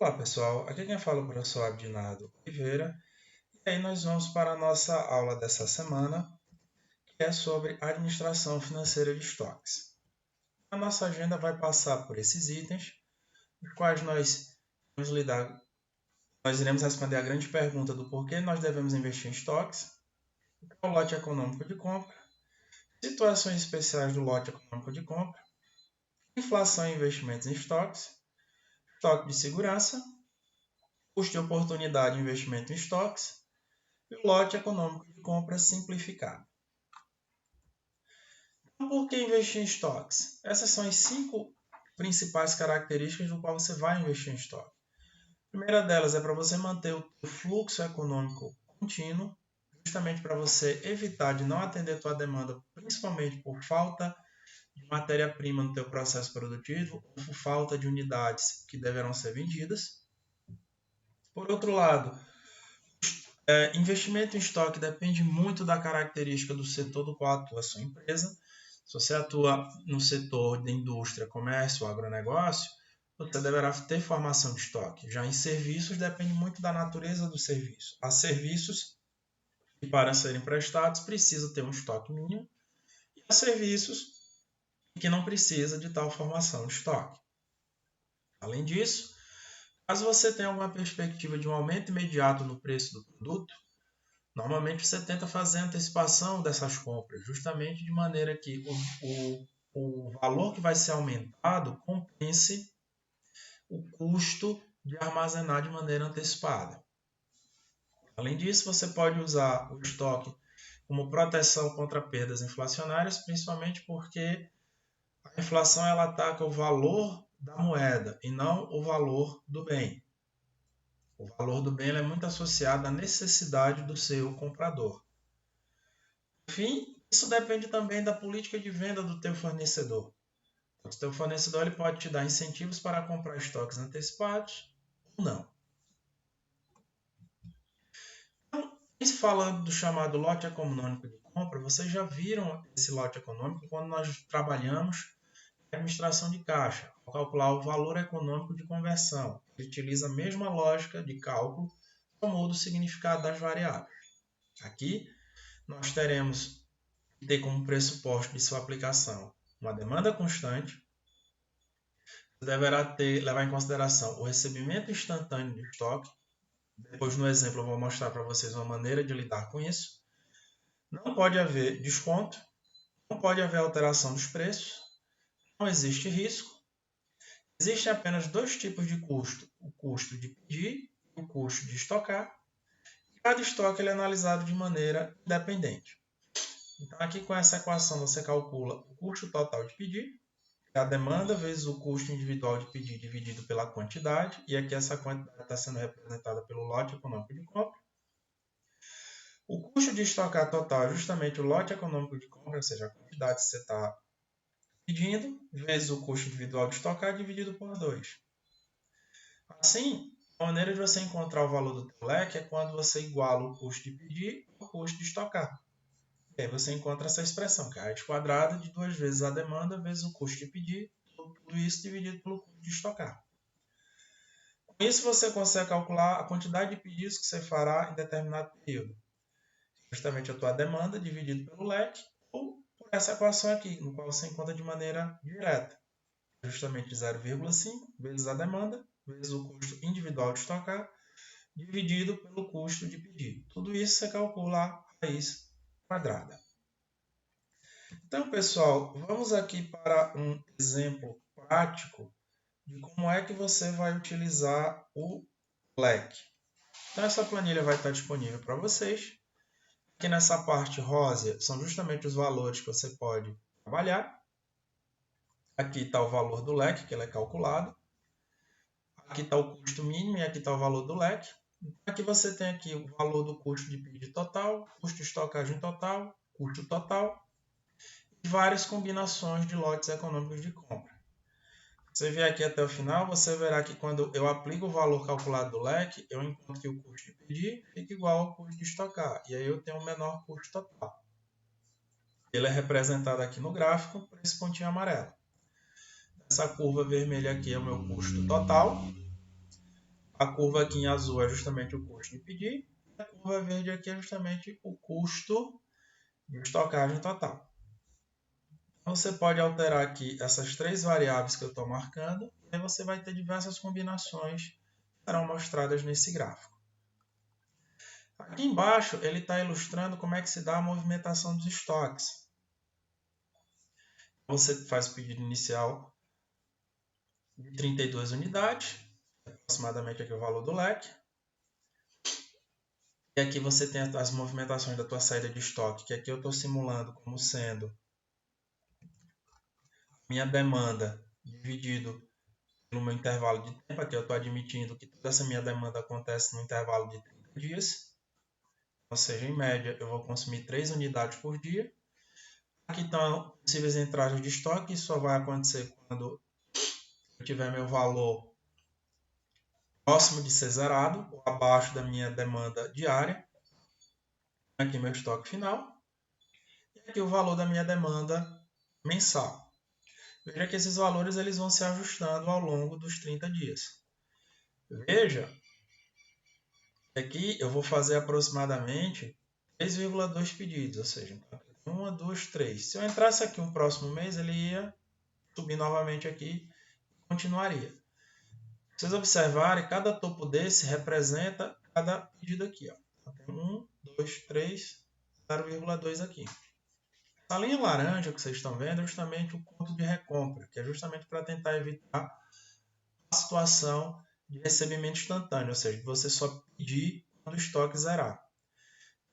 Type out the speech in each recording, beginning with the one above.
Olá pessoal, aqui quem fala é o professor Abdinado Oliveira e aí nós vamos para a nossa aula dessa semana, que é sobre administração financeira de estoques. A nossa agenda vai passar por esses itens, os quais nós iremos responder a grande pergunta do porquê nós devemos investir em estoques, o lote econômico de compra, situações especiais do lote econômico de compra, inflação e investimentos em estoques, estoque de segurança, custo de oportunidade e investimento em estoques, e o lote econômico de compra simplificado. Então, por que investir em estoques? Essas são as 5 principais características do qual você vai investir em estoque. A primeira delas é para você manter o fluxo econômico contínuo, justamente para você evitar de não atender a tua demanda, principalmente por falta de matéria-prima no teu processo produtivo ou por falta de unidades que deverão ser vendidas. Por outro lado, investimento em estoque depende muito da característica do setor do qual atua a sua empresa. Se você atua no setor de indústria, comércio, agronegócio, você deverá ter formação de estoque. Já em serviços, depende muito da natureza do serviço. Há serviços que, para serem prestados, precisa ter um estoque mínimo, e há serviços que não precisa de tal formação de estoque. Além disso, caso você tenha alguma perspectiva de um aumento imediato no preço do produto, normalmente você tenta fazer a antecipação dessas compras, justamente de maneira que o valor que vai ser aumentado compense o custo de armazenar de maneira antecipada. Além disso, você pode usar o estoque como proteção contra perdas inflacionárias, principalmente porque a inflação ela ataca o valor da moeda e não o valor do bem. O valor do bem é muito associado à necessidade do seu comprador. Enfim, isso depende também da política de venda do teu fornecedor. O teu fornecedor ele pode te dar incentivos para comprar estoques antecipados ou não. Então, falando do chamado lote econômico de compra, vocês já viram esse lote econômico quando nós trabalhamos em administração de caixa, ao calcular o valor econômico de conversão. Ele utiliza a mesma lógica de cálculo, só muda o significado das variáveis. Aqui, nós teremos que ter como pressuposto de sua aplicação uma demanda constante. Você deverá levar em consideração o recebimento instantâneo de estoque. Depois, no exemplo, eu vou mostrar para vocês uma maneira de lidar com isso. Não pode haver desconto, não pode haver alteração dos preços, não existe risco. Existem apenas 2 tipos de custo, o custo de pedir e o custo de estocar. Cada estoque ele é analisado de maneira independente. Então, aqui com essa equação, você calcula o custo total de pedir, a demanda vezes o custo individual de pedir dividido pela quantidade, e aqui essa quantidade está sendo representada pelo lote econômico de compra. O custo de estocar total é justamente o lote econômico de compra, ou seja, a quantidade que você está pedindo, vezes o custo individual de estocar dividido por 2. Assim, a maneira de você encontrar o valor do teu leque é quando você iguala o custo de pedir ao custo de estocar. E aí você encontra essa expressão, que é a raiz quadrada de 2 vezes a demanda vezes o custo de pedir, tudo isso dividido pelo custo de estocar. Com isso você consegue calcular a quantidade de pedidos que você fará em determinado período. Justamente a tua demanda dividido pelo leque, ou por essa equação aqui, no qual você encontra de maneira direta. Justamente 0,5 vezes a demanda, vezes o custo individual de estocar, dividido pelo custo de pedir. Tudo isso você calcula a raiz quadrada. Então, pessoal, vamos aqui para um exemplo prático de como é que você vai utilizar o leque. Então, essa planilha vai estar disponível para vocês. Aqui nessa parte rosa são justamente os valores que você pode trabalhar. Aqui está o valor do leque, que ele é calculado. Aqui está o custo mínimo e aqui está o valor do leque. Aqui você tem aqui o valor do custo de pedido total, custo de estocagem total, custo total e várias combinações de lotes econômicos de compra. Você vier aqui até o final, você verá que quando eu aplico o valor calculado do leque, eu encontro que o custo de pedir fica igual ao custo de estocar. E aí eu tenho um menor custo total. Ele é representado aqui no gráfico por esse pontinho amarelo. Essa curva vermelha aqui é o meu custo total. A curva aqui em azul é justamente o custo de pedir. E a curva verde aqui é justamente o custo de estocagem total. Então, você pode alterar aqui essas três variáveis que eu estou marcando. E aí você vai ter diversas combinações que serão mostradas nesse gráfico. Aqui embaixo ele está ilustrando como é que se dá a movimentação dos estoques. Você faz o pedido inicial de 32 unidades, aproximadamente aqui o valor do leque. E aqui você tem as movimentações da tua saída de estoque, que aqui eu estou simulando como sendo minha demanda dividido pelo meu intervalo de tempo. Aqui eu estou admitindo que toda essa minha demanda acontece no intervalo de 30 dias. Ou seja, em média, eu vou consumir 3 unidades por dia. Aqui estão possíveis entradas de estoque. Isso só vai acontecer quando eu tiver meu valor próximo de ser zerado, ou abaixo da minha demanda diária. Aqui meu estoque final. E aqui o valor da minha demanda mensal. Veja que esses valores eles vão se ajustando ao longo dos 30 dias. Veja que aqui eu vou fazer aproximadamente 3,2 pedidos, ou seja, 1, 2, 3. Se eu entrasse aqui um próximo mês, ele ia subir novamente aqui e continuaria. Se vocês observarem, cada topo desse representa cada pedido aqui. Ó. Tem 1, 2, 3, 0,2 aqui. A linha laranja que vocês estão vendo é justamente o ponto de recompra, que é justamente para tentar evitar a situação de recebimento instantâneo, ou seja, você só pedir quando o estoque zerar.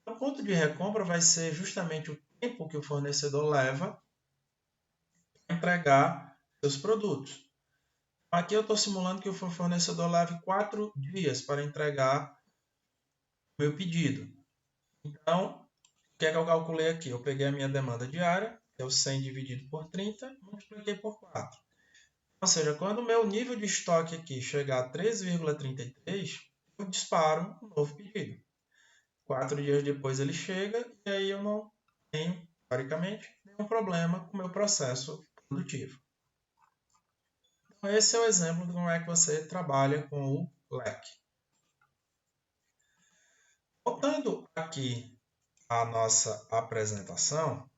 O ponto de recompra vai ser justamente o tempo que o fornecedor leva para entregar seus produtos. Aqui eu estou simulando que o fornecedor leve 4 dias para entregar o meu pedido. Então, o que é que eu calculei aqui? Eu peguei a minha demanda diária, que é o 100 dividido por 30, multipliquei por 4. Ou seja, quando o meu nível de estoque aqui chegar a 3,33, eu disparo um novo pedido. 4 dias depois ele chega e aí eu não tenho, teoricamente, nenhum problema com o meu processo produtivo. Então, esse é o exemplo de como é que você trabalha com o leque. Voltando aqui à nossa apresentação,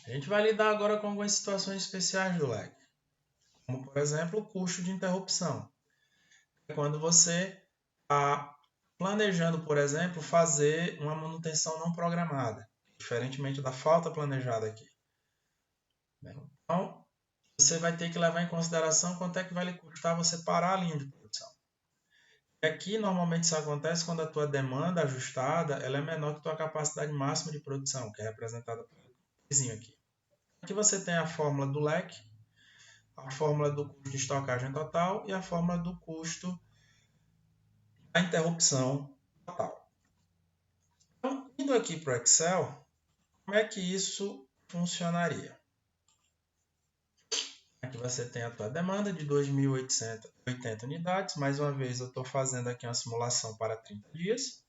a gente vai lidar agora com algumas situações especiais do leque, como, por exemplo, o custo de interrupção. É quando você está planejando, por exemplo, fazer uma manutenção não programada, diferentemente da falta planejada aqui. Então, você vai ter que levar em consideração quanto é que vai lhe custar você parar a linha de produção. E aqui, normalmente, isso acontece quando a tua demanda ajustada ela é menor que a tua capacidade máxima de produção, que é representada pelo vizinho aqui. Aqui você tem a fórmula do leque, a fórmula do custo de estocagem total e a fórmula do custo da interrupção total. Então, indo aqui para o Excel, como é que isso funcionaria? Aqui você tem a tua demanda de 2.880 unidades. Mais uma vez, eu estou fazendo aqui uma simulação para 30 dias.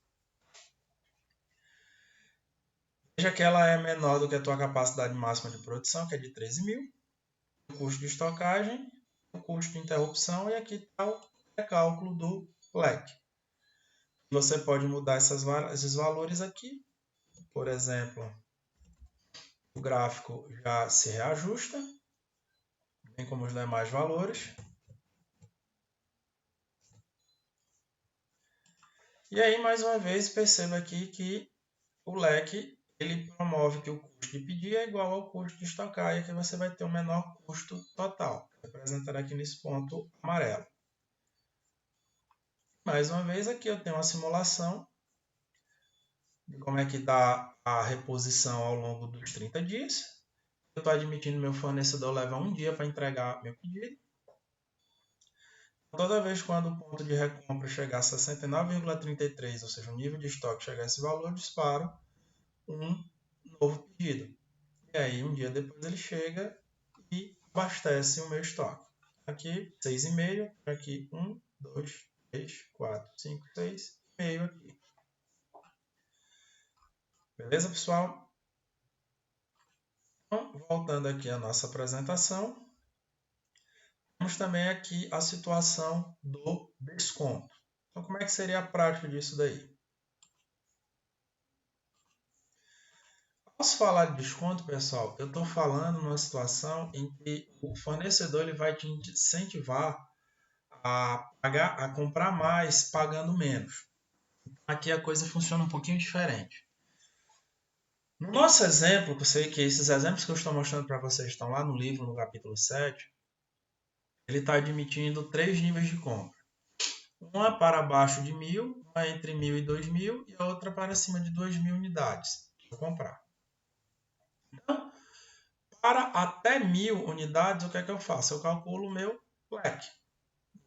Veja que ela é menor do que a tua capacidade máxima de produção, que é de 13.000. O custo de estocagem, o custo de interrupção e aqui está o recálculo do leque. Você pode mudar esses valores aqui. Por exemplo, o gráfico já se reajusta, bem como os demais valores. E aí, mais uma vez, perceba aqui que o leque ele promove que o custo de pedir é igual ao custo de estocar, e aqui você vai ter um menor custo total, representado aqui nesse ponto amarelo. Mais uma vez, aqui eu tenho uma simulação de como é que dá a reposição ao longo dos 30 dias. Eu estou admitindo que meu fornecedor leva um dia para entregar meu pedido. Toda vez quando o ponto de recompra chegar a 69,33, ou seja, o nível de estoque chegar a esse valor, eu disparo um novo pedido. E aí, um dia depois ele chega e abastece o meu estoque. Aqui, 6,5. Aqui, 1, 2, 3, 4, 5, 6, meio aqui. Beleza, pessoal? Então, voltando aqui à nossa apresentação, temos também aqui a situação do desconto. Então, como é que seria a prática disso daí? Ao se falar de desconto, pessoal, eu estou falando numa situação em que o fornecedor ele vai te incentivar a comprar mais pagando menos. Aqui a coisa funciona um pouquinho diferente. No nosso exemplo, que eu sei que esses exemplos que eu estou mostrando para vocês estão lá no livro, no capítulo 7, ele está admitindo 3 níveis de compra. Uma para abaixo de 1.000, uma entre 1.000 e 2.000 e a outra para cima de 2.000 unidades. Vou comprar. Então, para até 1.000 unidades, o que é que eu faço? Eu calculo o meu leque.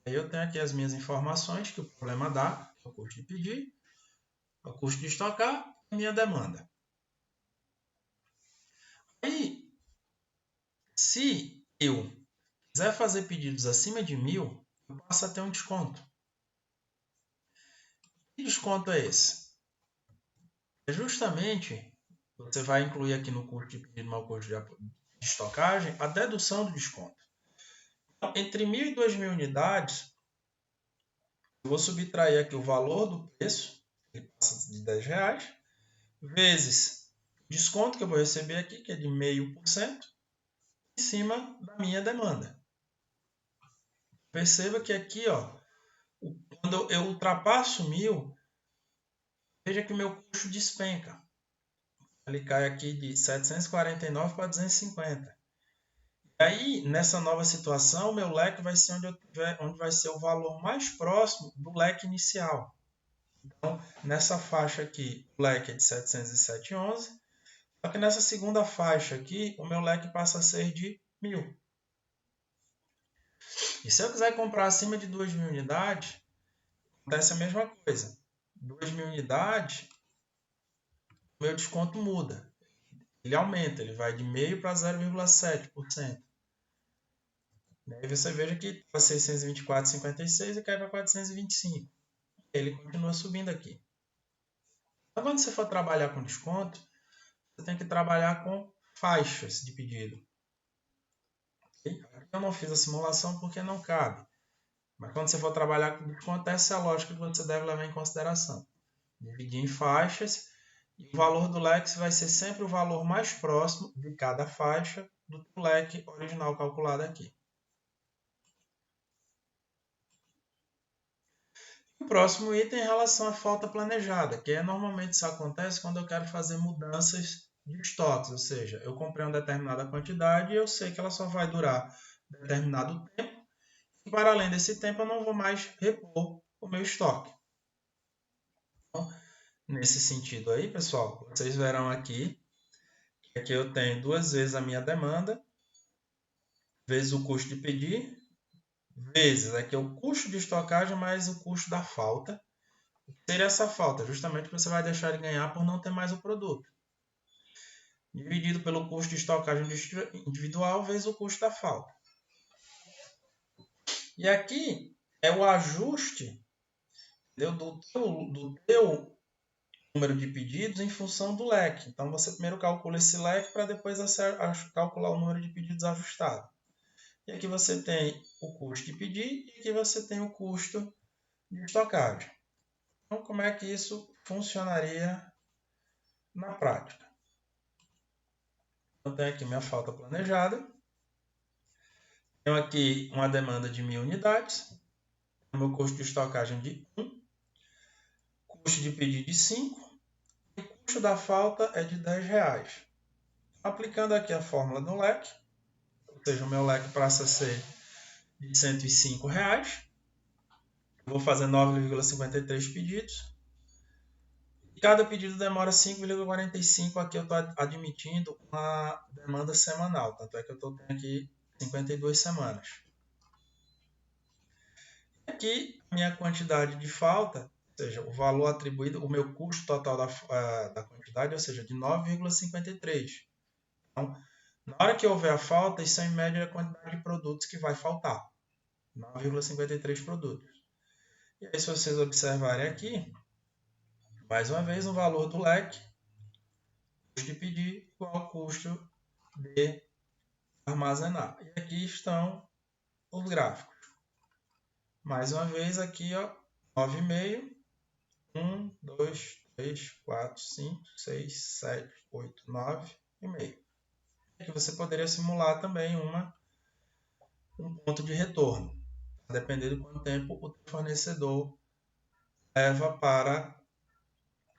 Aí eu tenho aqui as minhas informações que o problema dá, que é o custo de pedir, o custo de estocar e a minha demanda. Aí, se eu quiser fazer pedidos acima de 1.000, eu passo a ter um desconto. Que desconto é esse? É justamente, você vai incluir aqui no custo de pedido mais o custo de estocagem, a dedução do desconto. Então, entre 1.000 e 2.000 unidades, eu vou subtrair aqui o valor do preço, que passa de R$10, vezes o desconto que eu vou receber aqui, que é de 0,5%, em cima da minha demanda. Perceba que aqui, ó, quando eu ultrapasso 1.000, veja que o meu custo despenca. Ele cai aqui de 749 para 250. E aí, nessa nova situação, o meu leque vai ser onde vai ser o valor mais próximo do leque inicial. Então, nessa faixa aqui, o leque é de 707,11. Só que nessa segunda faixa aqui, o meu leque passa a ser de 1.000. E se eu quiser comprar acima de 2.000 unidades, acontece a mesma coisa. 2.000 unidades, o meu desconto muda. Ele aumenta, ele vai de 0,5% para 0,7%. Aí você veja que para 624,56 e cai para 425. Ele continua subindo aqui. Então, quando você for trabalhar com desconto, você tem que trabalhar com faixas de pedido. Okay? Eu não fiz a simulação porque não cabe. Mas quando você for trabalhar com desconto, essa é a lógica que você deve levar em consideração. Dividir em faixas e o valor do leque vai ser sempre o valor mais próximo de cada faixa do leque original calculado aqui. O próximo item é em relação à falta planejada, que normalmente isso acontece quando eu quero fazer mudanças de estoques, ou seja, eu comprei uma determinada quantidade e eu sei que ela só vai durar determinado tempo, e para além desse tempo eu não vou mais repor o meu estoque. Então, nesse sentido aí, pessoal, vocês verão aqui que aqui eu tenho 2 vezes a minha demanda, vezes o custo de pedir, vezes aqui o custo de estocagem mais o custo da falta. O que seria essa falta? Justamente você vai deixar de ganhar por não ter mais o produto. Dividido pelo custo de estocagem individual vezes o custo da falta. E aqui é o ajuste, entendeu? do teu número de pedidos em função do leque. Então, você primeiro calcula esse leque para depois calcular o número de pedidos ajustado. E aqui você tem o custo de pedir e aqui você tem o custo de estocagem. Então, como é que isso funcionaria na prática? Eu tenho aqui minha falta planejada. Tenho aqui uma demanda de 1.000 unidades. O meu custo de estocagem de 1. Custo de pedido de 5. E o custo da falta é de R$10. Aplicando aqui a fórmula do leque, ou seja, o meu leque passa a ser de R$105. Eu vou fazer 9,53 pedidos. E cada pedido demora 5,45. Aqui eu estou admitindo uma demanda semanal. Tanto é que eu estou tendo aqui 52 semanas. Aqui a minha quantidade de falta, ou seja, o valor atribuído, o meu custo total da quantidade, ou seja, de 9,53. Então, na hora que houver a falta, isso é em média a quantidade de produtos que vai faltar. 9,53 produtos. E aí, se vocês observarem aqui, mais uma vez, o valor do leque, custo de pedir, igual ao custo de armazenar. E aqui estão os gráficos. Mais uma vez aqui, ó, 9,5, 1, 2, 3, 4, 5, 6, 7, 8, 9,5. Aqui você poderia simular também um ponto de retorno, dependendo de quanto tempo o fornecedor leva para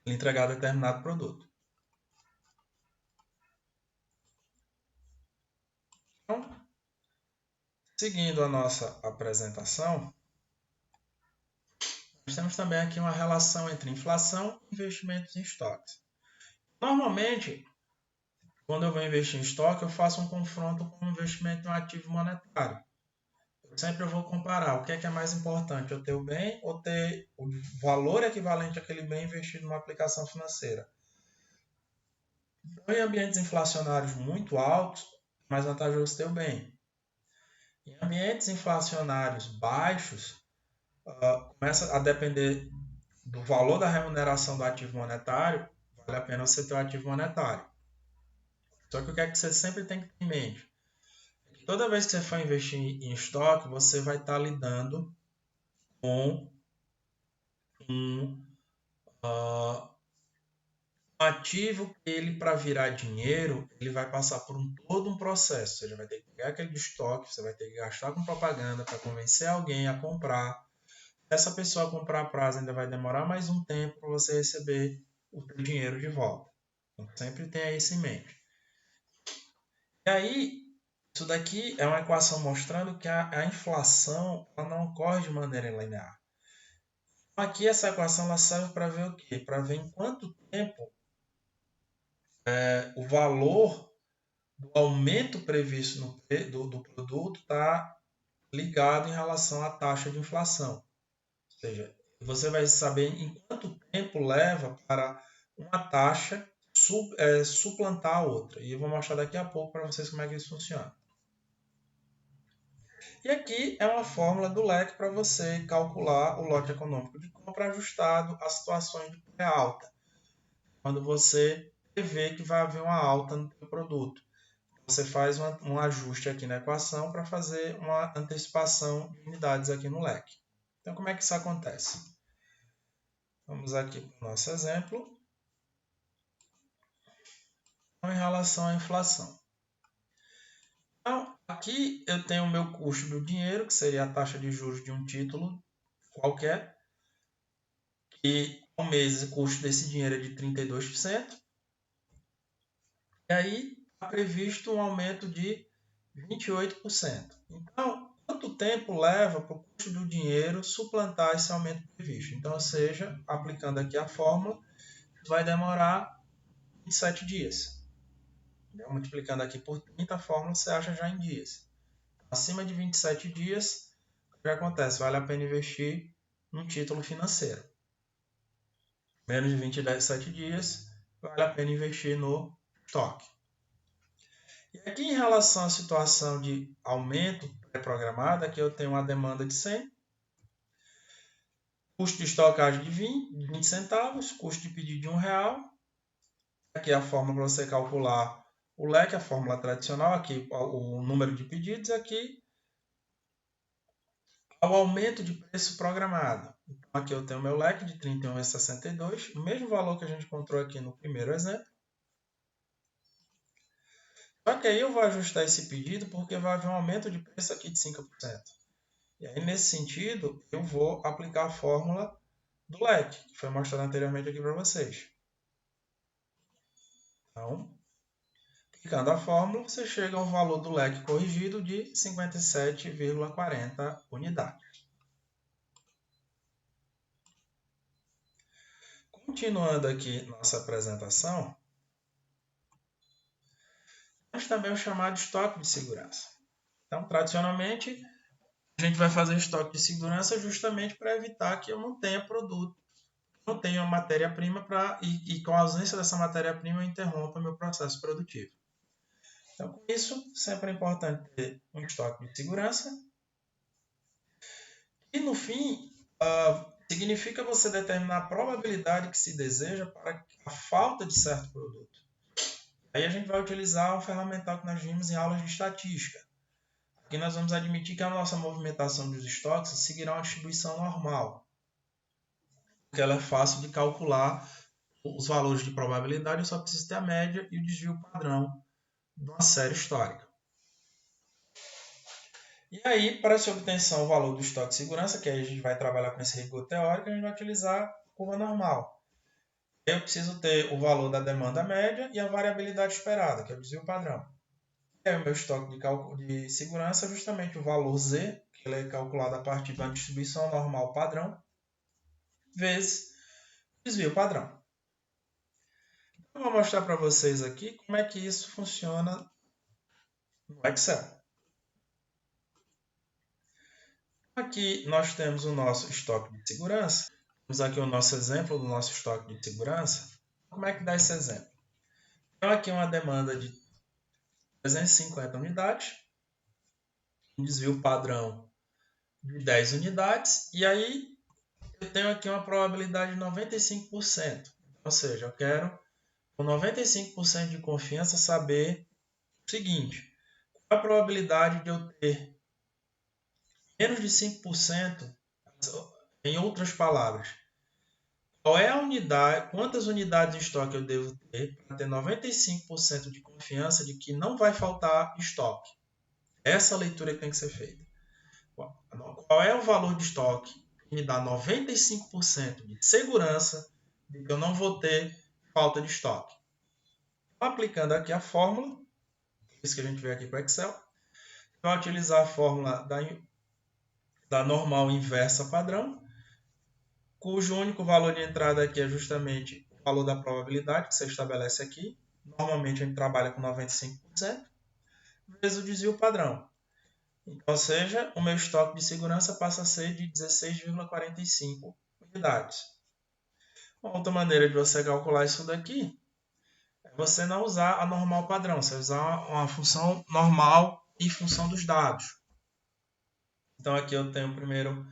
entregar determinado produto. Então, seguindo a nossa apresentação, nós temos também aqui uma relação entre inflação e investimentos em estoques. Normalmente, quando eu vou investir em estoque, eu faço um confronto com o investimento em um ativo monetário. Eu sempre vou comparar o que é mais importante, eu ter o bem ou ter o valor equivalente àquele bem investido numa aplicação financeira. Então, em ambientes inflacionários muito altos, é mais vantajoso ter o bem. Em ambientes inflacionários baixos, começa a depender do valor da remuneração do ativo monetário, vale a pena você ter o ativo monetário. Só que o que é que você sempre tem que ter em mente? Toda vez que você for investir em estoque, você vai estar lidando com um ativo que ele, para virar dinheiro, ele vai passar por todo um processo. Você vai ter que pegar aquele estoque, você vai ter que gastar com propaganda para convencer alguém a comprar. Se essa pessoa comprar a prazo, ainda vai demorar mais um tempo para você receber o seu dinheiro de volta. Então, sempre tenha isso em mente. E aí, isso daqui é uma equação mostrando que a inflação ela não ocorre de maneira linear. Aqui essa equação ela serve para ver o quê? Para ver em quanto tempo o valor do aumento previsto do produto está ligado em relação à taxa de inflação. Ou seja, você vai saber em quanto tempo leva para uma taxa suplantar a outra. E eu vou mostrar daqui a pouco para vocês como é que isso funciona. E aqui é uma fórmula do leque para você calcular o lote econômico de compra ajustado a situações de pré-alta. Quando você vê que vai haver uma alta no seu produto. Você faz um ajuste aqui na equação para fazer uma antecipação de unidades aqui no leque. Então, como é que isso acontece? Vamos aqui para o nosso exemplo. Então, em relação à inflação. Então, aqui eu tenho o meu custo do dinheiro, que seria a taxa de juros de um título qualquer. E ao mês o custo desse dinheiro é de 32%. E aí está previsto um aumento de 28%. Então, quanto tempo leva para o custo do dinheiro suplantar esse aumento previsto? Então, ou seja, aplicando aqui a fórmula, vai demorar 27 dias. Multiplicando aqui por 30, a fórmula você acha já em dias. Acima de 27 dias, o que acontece? Vale a pena investir num título financeiro. Menos de 27 dias, vale a pena investir no estoque. E aqui em relação à situação de aumento pré-programado, aqui eu tenho uma demanda de 100, custo de estocagem de 20 centavos, custo de pedido de R$1. Aqui é a fórmula para você calcular o leque, a fórmula tradicional, aqui o número de pedidos, aqui ao aumento de preço programado. Então aqui eu tenho meu leque de 31,62, o mesmo valor que a gente encontrou aqui no primeiro exemplo. Só que aí eu vou ajustar esse pedido porque vai haver um aumento de preço aqui de 5%. E aí, nesse sentido, eu vou aplicar a fórmula do leque, que foi mostrado anteriormente aqui para vocês. Então, aplicando a fórmula, você chega ao valor do leque corrigido de 57,40 unidades. Continuando aqui nossa apresentação, temos também o chamado estoque de segurança. Então, tradicionalmente, a gente vai fazer estoque de segurança justamente para evitar que eu não tenha produto, não tenha matéria-prima e com a ausência dessa matéria-prima eu interrompa meu processo produtivo. Então, com isso, sempre é importante ter um estoque de segurança. E, no fim, significa você determinar a probabilidade que se deseja para a falta de certo produto. Aí a gente vai utilizar um ferramental que nós vimos em aulas de estatística. Aqui nós vamos admitir que a nossa movimentação dos estoques seguirá uma distribuição normal, porque ela é fácil de calcular os valores de probabilidade, eu só preciso ter a média e o desvio padrão de uma série histórica. E aí, para essa obtenção, o valor do estoque de segurança, que aí a gente vai trabalhar com esse rigor teórico, a gente vai utilizar a curva normal. Eu preciso ter o valor da demanda média e a variabilidade esperada, que é o desvio padrão. E aí, o meu estoque de segurança é justamente o valor Z, que ele é calculado a partir de uma distribuição normal padrão, vezes o desvio padrão. Eu vou mostrar para vocês aqui como é que isso funciona no Excel. Aqui nós temos o nosso estoque de segurança. Temos aqui o nosso exemplo do nosso estoque de segurança. Como é que dá esse exemplo? Então aqui uma demanda de 350 unidades, um desvio padrão de 10 unidades, e aí eu tenho aqui uma probabilidade de 95%. Ou seja, eu quero com 95% de confiança saber o seguinte: qual a probabilidade de eu ter menos de 5%, em outras palavras, qual é a unidade, quantas unidades de estoque eu devo ter para ter 95% de confiança de que não vai faltar estoque? Essa leitura que tem que ser feita. Qual é o valor de estoque que me dá 95% de segurança de que eu não vou ter falta de estoque? Aplicando aqui a fórmula, isso que a gente vê aqui para o Excel, vai utilizar a fórmula da normal inversa padrão, cujo único valor de entrada aqui é justamente o valor da probabilidade que você estabelece aqui. Normalmente a gente trabalha com 95%, vezes o desvio padrão. Então, ou seja, o meu estoque de segurança passa a ser de 16,45 unidades. Uma outra maneira de você calcular isso daqui é você não usar a normal padrão, você usar uma função normal e função dos dados. Então aqui eu tenho primeiro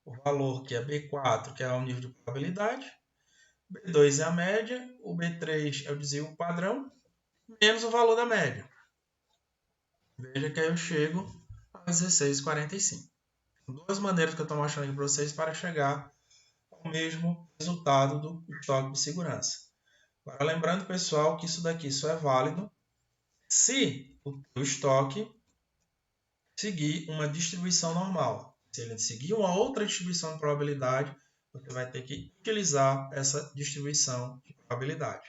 o valor que é B4, que é o nível de probabilidade, B2 é a média, o B3 é o desvio padrão, menos o valor da média. Veja que aí eu chego a 16,45. Duas maneiras que eu estou mostrando aqui para vocês para chegar ao mesmo resultado do estoque de segurança. Agora, lembrando, pessoal, que isso daqui só é válido se o teu estoque seguir uma distribuição normal. Se ele seguir uma outra distribuição de probabilidade, você vai ter que utilizar essa distribuição de probabilidade.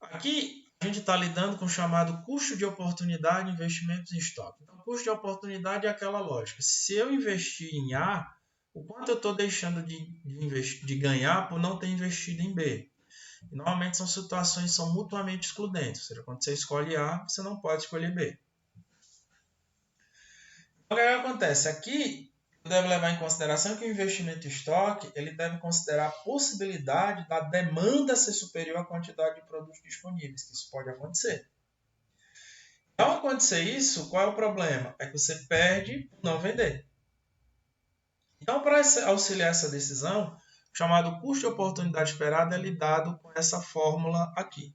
Aqui a gente está lidando com o chamado custo de oportunidade de investimentos em estoque. Então, custo de oportunidade é aquela lógica. Se eu investir em A, o quanto eu estou deixando de ganhar por não ter investido em B? E, normalmente são situações que são mutuamente excludentes. Ou seja, quando você escolhe A, você não pode escolher B. Então, o que acontece? Aqui, você deve levar em consideração que o investimento em estoque ele deve considerar a possibilidade da demanda ser superior à quantidade de produtos disponíveis, que isso pode acontecer. Ao acontecer isso, qual é o problema? É que você perde por não vender. Então, para auxiliar essa decisão, o chamado custo de oportunidade esperada é lidado com essa fórmula aqui.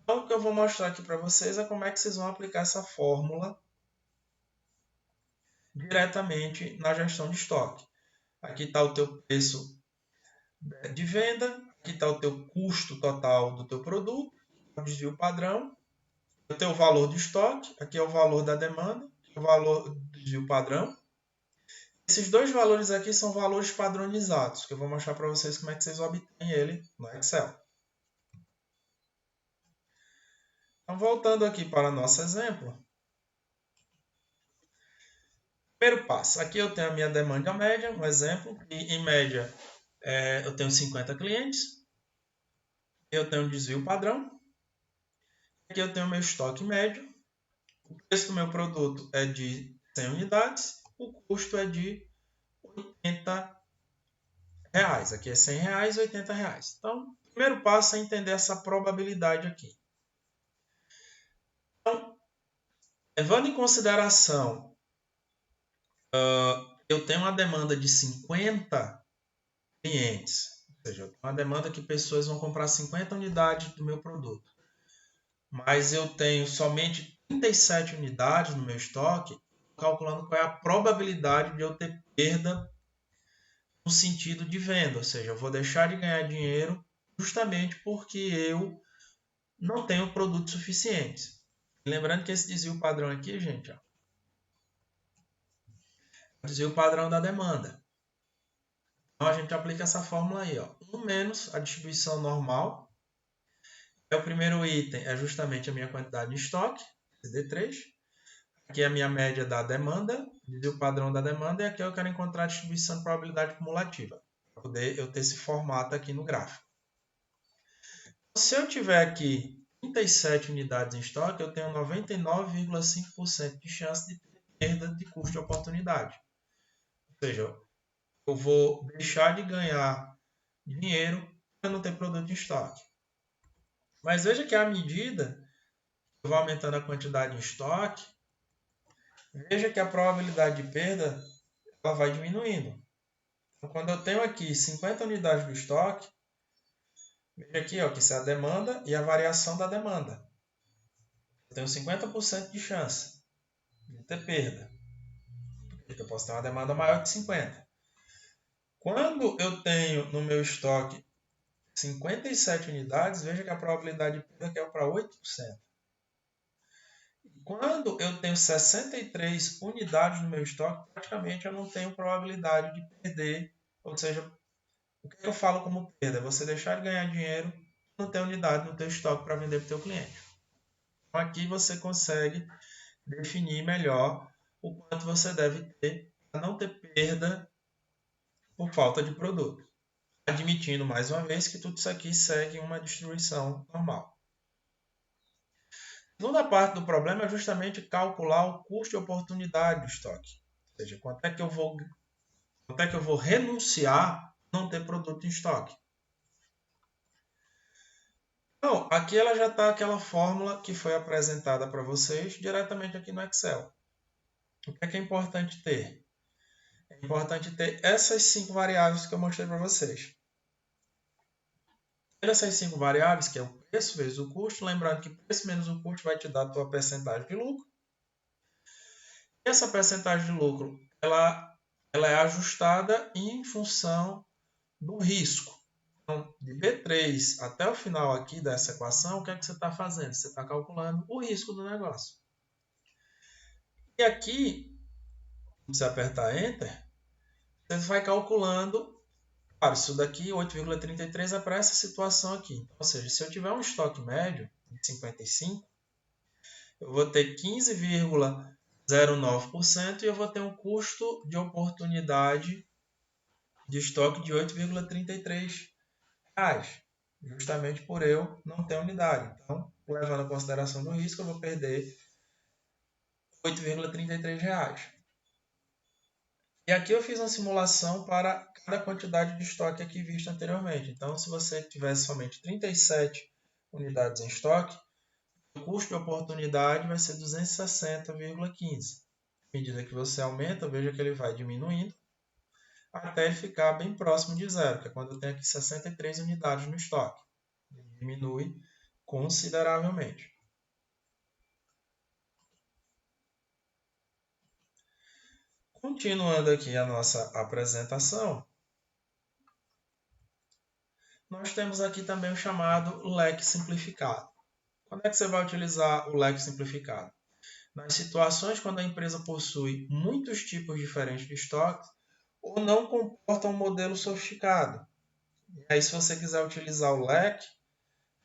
Então, o que eu vou mostrar aqui para vocês é como é que vocês vão aplicar essa fórmula diretamente na gestão de estoque. Aqui está o teu preço de venda, aqui está o teu custo total do teu produto, o desvio padrão, o teu valor de estoque, aqui é o valor da demanda, o valor do desvio padrão. Esses dois valores aqui são valores padronizados, que eu vou mostrar para vocês como é que vocês obtêm ele no Excel. Então, voltando aqui para o nosso exemplo. Primeiro passo, aqui eu tenho a minha demanda média, um exemplo, e em média eu tenho 50 clientes. Eu tenho um desvio padrão. Aqui eu tenho o meu estoque médio. O preço do meu produto é de 100 unidades. O custo é de R$80. Aqui é R$100 e R$80. Então, o primeiro passo é entender essa probabilidade aqui. Então, levando em consideração, eu tenho uma demanda de 50 clientes. Ou seja, eu tenho uma demanda que pessoas vão comprar 50 unidades do meu produto. Mas eu tenho somente 37 unidades no meu estoque, calculando qual é a probabilidade de eu ter perda no sentido de venda, ou seja, eu vou deixar de ganhar dinheiro justamente porque eu não tenho produtos suficientes. Lembrando que esse desvio padrão aqui, gente, ó, é o desvio padrão da demanda. Então, a gente aplica essa fórmula aí, ó, 1 menos a distribuição normal. O primeiro item é justamente a minha quantidade de estoque, CD3. Aqui é a minha média da demanda, o padrão da demanda, e aqui eu quero encontrar a distribuição de probabilidade cumulativa, para poder eu ter esse formato aqui no gráfico. Se eu tiver aqui 37 unidades em estoque, eu tenho 99,5% de chance de ter perda de custo de oportunidade. Ou seja, eu vou deixar de ganhar dinheiro para não ter produto em estoque. Mas veja que à medida que eu vou aumentando a quantidade em estoque, veja que a probabilidade de perda ela vai diminuindo. Então, quando eu tenho aqui 50 unidades do estoque, veja aqui ó, que isso é a demanda e a variação da demanda. Eu tenho 50% de chance de ter perda. Porque eu posso ter uma demanda maior que 50. Quando eu tenho no meu estoque 57 unidades, veja que a probabilidade de perda caiu para 8%. Quando eu tenho 63 unidades no meu estoque, praticamente eu não tenho probabilidade de perder. Ou seja, o que eu falo como perda? É você deixar de ganhar dinheiro, não ter unidade no teu estoque para vender para o teu cliente. Então aqui você consegue definir melhor o quanto você deve ter para não ter perda por falta de produto. Admitindo mais uma vez que tudo isso aqui segue uma distribuição normal. A segunda parte do problema é justamente calcular o custo de oportunidade do estoque. Ou seja, quanto é que eu vou renunciar a não ter produto em estoque. Então, aqui ela já está aquela fórmula que foi apresentada para vocês diretamente aqui no Excel. O que é importante ter? É importante ter essas 5 variáveis que eu mostrei para vocês. Essas 5 variáveis, que é o preço vezes o custo, lembrando que preço menos o custo vai te dar a tua percentagem de lucro. E essa percentagem de lucro, ela é ajustada em função do risco. Então, de B3 até o final aqui dessa equação, o que é que você está fazendo? Você está calculando o risco do negócio. E aqui, quando você apertar Enter, você vai calculando. Claro, isso daqui, 8,33 é para essa situação aqui. Então, ou seja, se eu tiver um estoque médio de 55, eu vou ter 15,09% e eu vou ter um custo de oportunidade de estoque de 8,33 reais, justamente por eu não ter unidade. Então, levando em consideração do risco, eu vou perder 8,33 reais. E aqui eu fiz uma simulação para cada quantidade de estoque aqui vista anteriormente. Então, se você tivesse somente 37 unidades em estoque, o custo de oportunidade vai ser 260,15. À medida que você aumenta, veja que ele vai diminuindo até ele ficar bem próximo de zero, que é quando eu tenho aqui 63 unidades no estoque. Ele diminui consideravelmente. Continuando aqui a nossa apresentação, nós temos aqui também o chamado leque simplificado. Quando é que você vai utilizar o leque simplificado? Nas situações quando a empresa possui muitos tipos diferentes de estoques ou não comporta um modelo sofisticado. E aí, se você quiser utilizar o leque,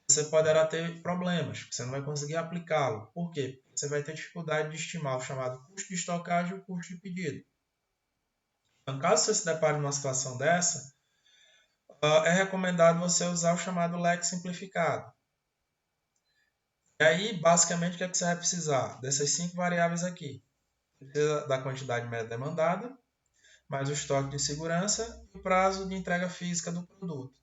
você poderá ter problemas, você não vai conseguir aplicá-lo. Por quê? Você vai ter dificuldade de estimar o chamado custo de estocagem e o custo de pedido. Então, caso você se depare numa situação dessa, é recomendado você usar o chamado leque simplificado. E aí, basicamente, o que é que você vai precisar? Dessas 5 variáveis aqui. Você precisa da quantidade média demandada, mais o estoque de segurança e o prazo de entrega física do produto.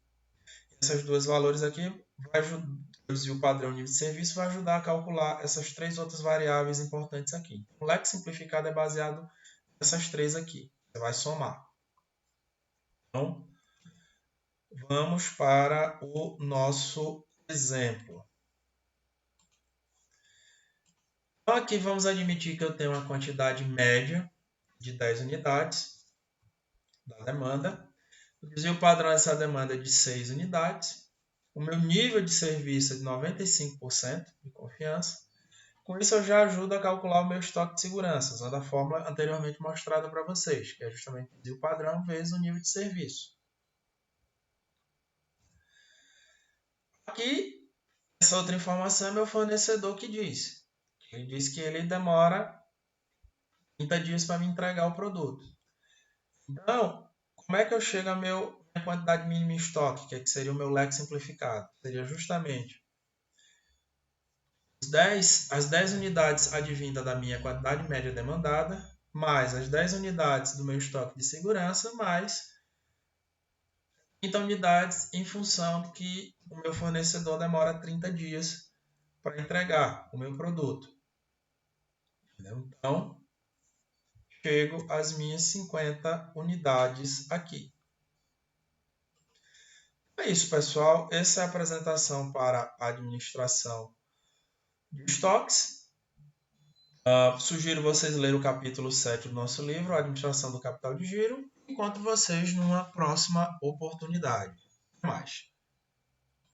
Esses dois valores aqui vai reduzir o padrão nível de serviço, vai ajudar a calcular essas 3 outras variáveis importantes aqui. O leque simplificado é baseado nessas 3 aqui. Você vai somar. Então, vamos para o nosso exemplo. Então, aqui vamos admitir que eu tenho uma quantidade média de 10 unidades da demanda. O desvio padrão dessa demanda é de 6 unidades. O meu nível de serviço é de 95% de confiança. Com isso, eu já ajudo a calcular o meu estoque de segurança, usando a fórmula anteriormente mostrada para vocês, que é justamente o desvio padrão vezes o nível de serviço. Aqui, essa outra informação é meu fornecedor que diz. Ele diz que ele demora 30 dias para me entregar o produto. Então, como é que eu chego à minha quantidade mínima em estoque, que seria o meu leque simplificado? Seria justamente as 10 unidades advindas da minha quantidade média demandada, mais as 10 unidades do meu estoque de segurança, mais 30 unidades em função de que o meu fornecedor demora 30 dias para entregar o meu produto. Entendeu? Então, chego às minhas 50 unidades aqui. É isso, pessoal. Essa é a apresentação para a administração de estoques. Sugiro vocês lerem o capítulo 7 do nosso livro, A Administração do Capital de Giro. Encontro vocês numa próxima oportunidade. Até mais.